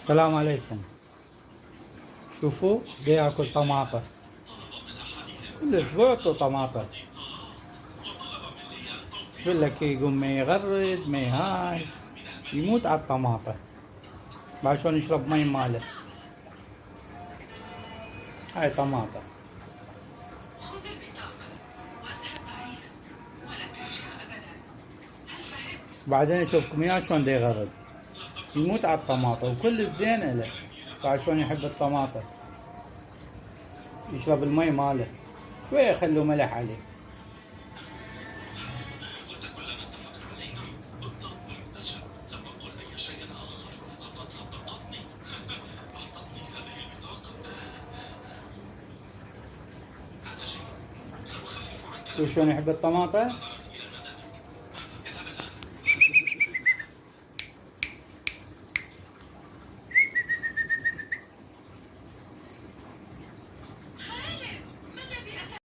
السلام عليكم. شوفوا بياكل طماطة كل اسبوع طماطة. يقول لك يقوم ما يغرد ما هاي يموت على الطماطة بعد شلون يشرب مي ماله. هاي طماطة بعدين يشوفكم اياه شلون دا يغرد يموت على الطماطة وكل الزين له. بعد شلون يحب الطماطة يشرب المي ماله شوية يخلوا ملح عليه. شوف شلون يحب الطماطة.